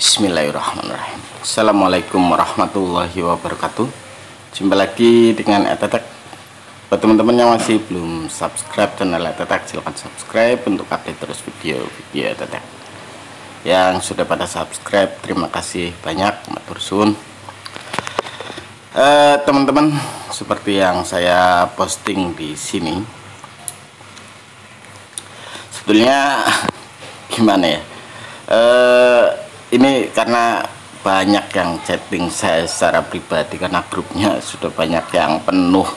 Bismillahirrahmanirrahim. Assalamualaikum warahmatullahi wabarakatuh. Jumpa lagi dengan Etetek. Buat teman-teman yang masih belum subscribe channel Etetek, silahkan subscribe untuk update terus video-video Etetek. Yang sudah pada subscribe, terima kasih banyak, matur suwun. Teman-teman, seperti yang saya posting di sini, sebetulnya gimana ya? Ini karena banyak yang chatting saya secara pribadi, karena grupnya sudah banyak yang penuh,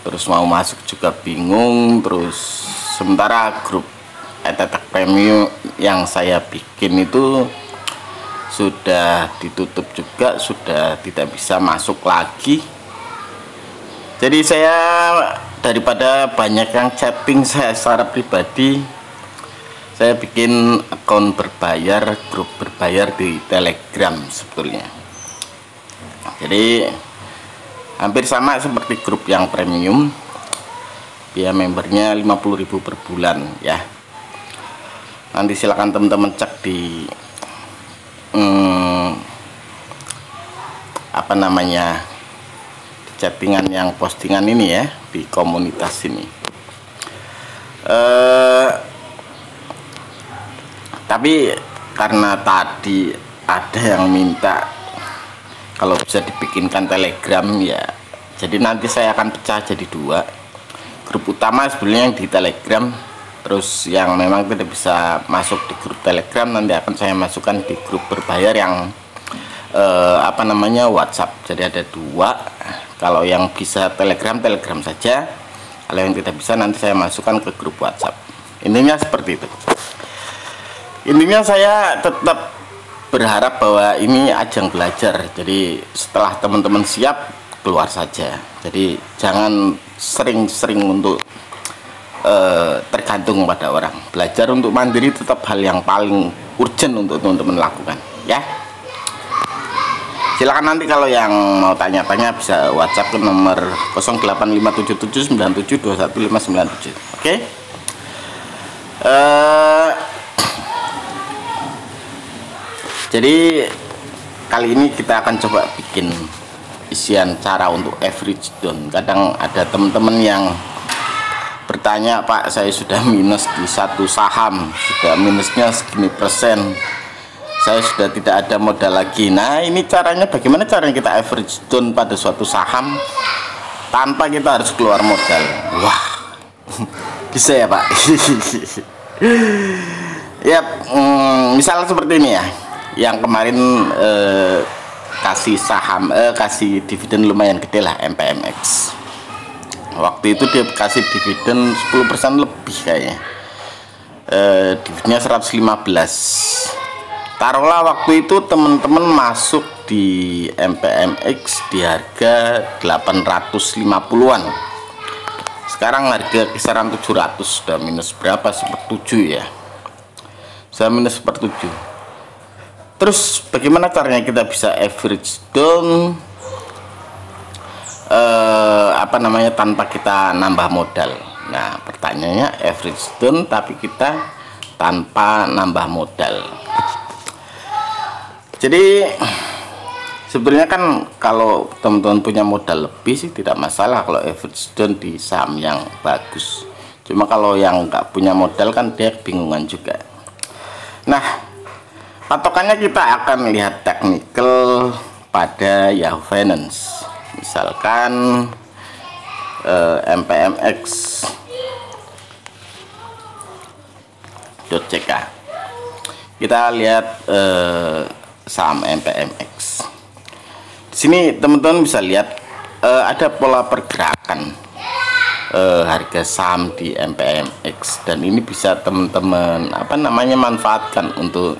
terus mau masuk juga bingung. Terus sementara grup Etetek Premium yang saya bikin itu sudah ditutup juga, sudah tidak bisa masuk lagi. Jadi saya, daripada banyak yang chatting saya secara pribadi, saya bikin akun berbayar, grup berbayar di Telegram sebetulnya. Jadi hampir sama seperti grup yang premium, biaya membernya 50.000 per bulan ya. Nanti silakan teman-teman cek di di chattingan yang postingan ini ya, di komunitas ini. Tapi karena tadi ada yang minta kalau bisa dibikinkan Telegram ya, jadi nanti saya akan pecah jadi dua. Grup utama sebenarnya yang di Telegram, terus yang memang tidak bisa masuk di grup Telegram nanti akan saya masukkan di grup berbayar yang WhatsApp. Jadi ada dua. Kalau yang bisa Telegram saja, kalau yang tidak bisa nanti saya masukkan ke grup WhatsApp. Intinya seperti itu. Intinya saya tetap berharap bahwa ini ajang belajar. Jadi setelah teman-teman siap, keluar saja. Jadi jangan sering-sering untuk tergantung pada orang. Belajar untuk mandiri tetap hal yang paling urgent untuk teman-teman lakukan ya. Silakan nanti kalau yang mau tanya-tanya bisa WhatsApp ke nomor 085779721597. Oke. Jadi kali ini kita akan coba bikin isian cara untuk average down. Kadang ada teman-teman yang bertanya, Pak, saya sudah minus di satu saham, sudah minusnya segini persen, saya sudah tidak ada modal lagi. Nah, ini caranya, bagaimana caranya kita average down pada suatu saham tanpa kita harus keluar modal? Wah, bisa ya, Pak? Ya, misalnya seperti ini ya, yang kemarin kasih dividen lumayan gede lah, MPMX. Waktu itu dia kasih dividen 10% lebih kayaknya, dividennya 115. Taruhlah waktu itu teman-teman masuk di MPMX di harga 850-an. Sekarang harga kisaran 700, sudah minus berapa? Sepertujuh ya, sudah minus sepertujuh. Terus bagaimana caranya kita bisa average down tanpa kita nambah modal? Nah, pertanyaannya average down tapi kita tanpa nambah modal. Jadi sebenarnya kan kalau teman-teman punya modal lebih sih tidak masalah kalau average down di saham yang bagus. Cuma kalau yang nggak punya modal kan dia kebingungan juga. Nah, patokannya kita akan lihat technical pada Yahoo Finance. Misalkan MPMX.ck. Kita lihat saham MPMX. Di sini teman-teman bisa lihat ada pola pergerakan harga saham di MPMX, dan ini bisa teman-teman manfaatkan untuk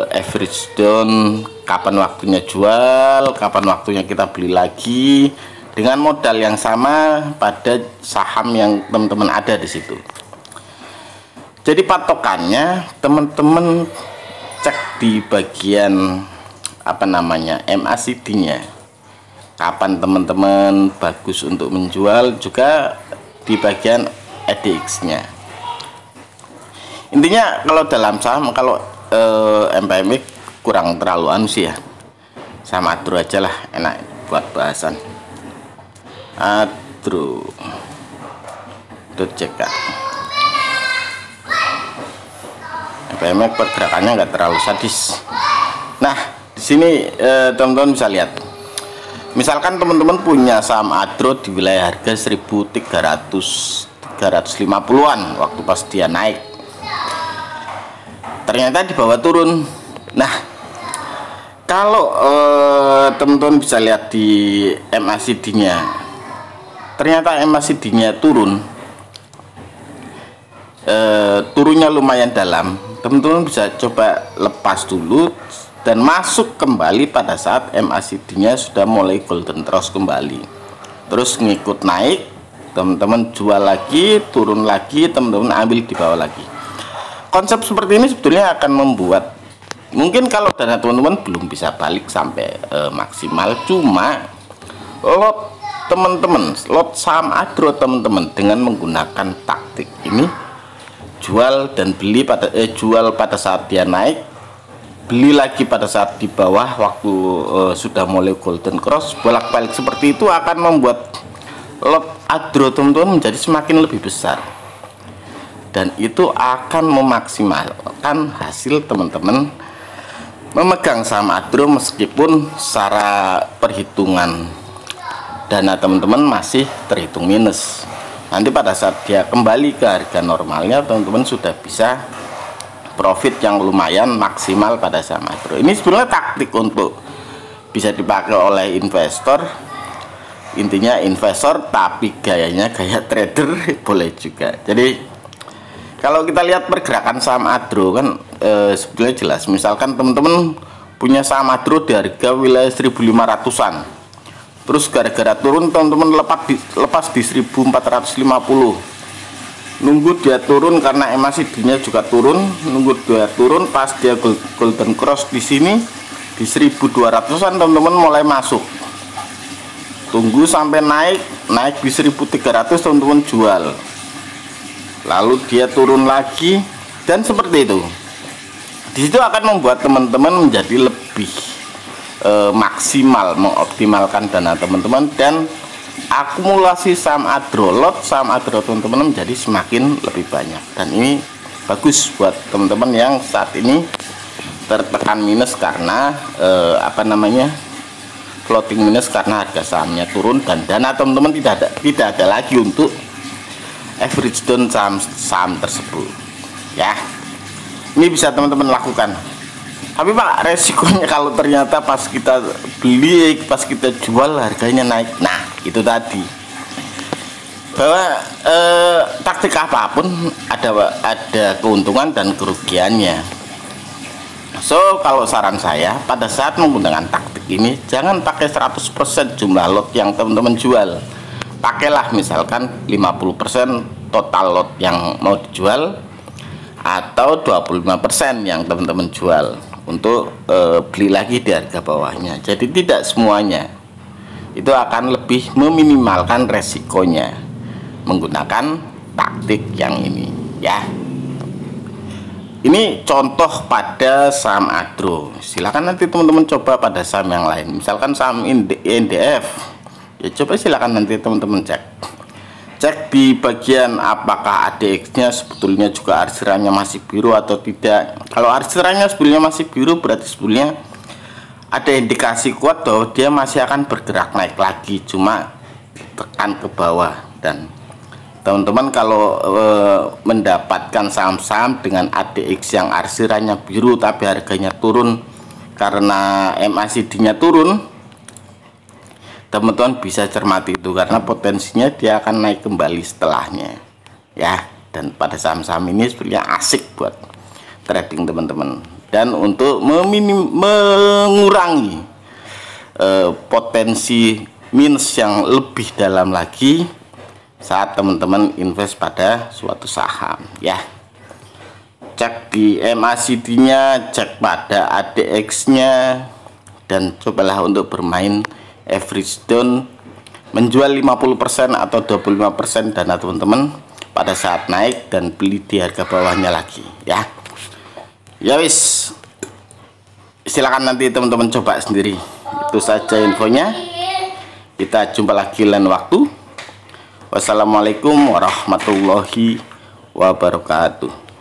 average down, kapan waktunya jual, kapan waktunya kita beli lagi dengan modal yang sama pada saham yang teman-teman ada di situ. Jadi patokannya teman-teman cek di bagian MACD-nya, kapan teman-teman bagus untuk menjual, juga di bagian EDX-nya. Intinya kalau dalam saham, kalau MPMI kurang terlalu anu sih ya, sama Adro aja lah, enak buat bahasan. Adro .ck MPMI pergerakannya nggak terlalu sadis. Nah, di sini teman-teman bisa lihat, misalkan teman-teman punya saham Adro di wilayah harga 1.350-an waktu pas dia naik, ternyata di bawah turun. Nah, kalau teman-teman bisa lihat di MACD-nya, ternyata MACD-nya turunnya lumayan dalam. Teman-teman bisa coba lepas dulu dan masuk kembali pada saat MACD-nya sudah mulai golden cross kembali, terus ngikut naik, teman-teman jual lagi, turun lagi, teman-teman ambil di bawah lagi. Konsep seperti ini sebetulnya akan membuat, mungkin kalau dana teman-teman belum bisa balik sampai maksimal, cuma lot teman-teman, lot saham Adro teman-teman dengan menggunakan taktik ini, jual dan beli jual pada saat dia naik, beli lagi pada saat di bawah waktu sudah mulai golden cross, bolak-balik seperti itu akan membuat lot Adro teman-teman menjadi semakin lebih besar, dan itu akan memaksimalkan hasil teman-teman memegang saham Adro meskipun secara perhitungan dana teman-teman masih terhitung minus. Nanti pada saat dia kembali ke harga normalnya, teman-teman sudah bisa profit yang lumayan maksimal pada saham Adro. Ini sebenarnya taktik untuk bisa dipakai oleh investor, intinya investor tapi gayanya gaya trader boleh juga. Jadi kalau kita lihat pergerakan saham Adro kan sebetulnya jelas. Misalkan teman-teman punya saham Adro di harga wilayah 1.500-an, terus gara-gara turun teman-teman lepas di 1.450, nunggu dia turun karena MACD-nya juga turun, nunggu dia turun, pas dia golden cross di sini di 1.200-an teman-teman mulai masuk, tunggu sampai naik di 1.300 teman-teman jual, lalu dia turun lagi, dan seperti itu. Di situ akan membuat teman-teman menjadi lebih maksimal mengoptimalkan dana teman-teman, dan akumulasi saham Adro, lot saham Adro teman-teman menjadi semakin lebih banyak. Dan ini bagus buat teman-teman yang saat ini tertekan minus karena floating minus karena harga sahamnya turun dan dana teman-teman tidak ada lagi untuk average down saham tersebut ya. Ini bisa teman-teman lakukan. Tapi Pak, resikonya kalau ternyata pas kita beli, pas kita jual harganya naik. Nah, itu tadi, bahwa taktik apapun ada keuntungan dan kerugiannya. So, kalau saran saya pada saat menggunakan taktik ini, jangan pakai 100% jumlah lot yang teman-teman jual. Pakailah misalkan 50% total lot yang mau dijual, atau 25% yang teman-teman jual untuk beli lagi di harga bawahnya. Jadi tidak semuanya, itu akan lebih meminimalkan resikonya menggunakan taktik yang ini ya. Ini contoh pada saham Adro. Silakan nanti teman-teman coba pada saham yang lain, misalkan saham INDF ya, coba silakan nanti teman-teman cek di bagian apakah ADX-nya sebetulnya juga arsirannya masih biru atau tidak. Kalau arsirannya sebetulnya masih biru, berarti sebetulnya ada indikasi kuat bahwa dia masih akan bergerak naik lagi, cuma tekan ke bawah. Dan teman-teman kalau mendapatkan saham-saham dengan ADX yang arsirannya biru tapi harganya turun karena MACD-nya turun, teman-teman bisa cermati itu karena potensinya dia akan naik kembali setelahnya ya. Dan pada saham-saham ini sebenarnya asik buat trading teman-teman, dan untuk mengurangi potensi minus yang lebih dalam lagi saat teman-teman invest pada suatu saham ya. Cek di MACD-nya, cek pada ADX-nya, dan cobalah untuk bermain average down, menjual 50% atau 25% dana teman-teman pada saat naik dan beli di harga bawahnya lagi ya. Ya wis, silakan nanti teman-teman coba sendiri. Itu saja infonya. Kita jumpa lagi lain waktu. Wassalamualaikum warahmatullahi wabarakatuh.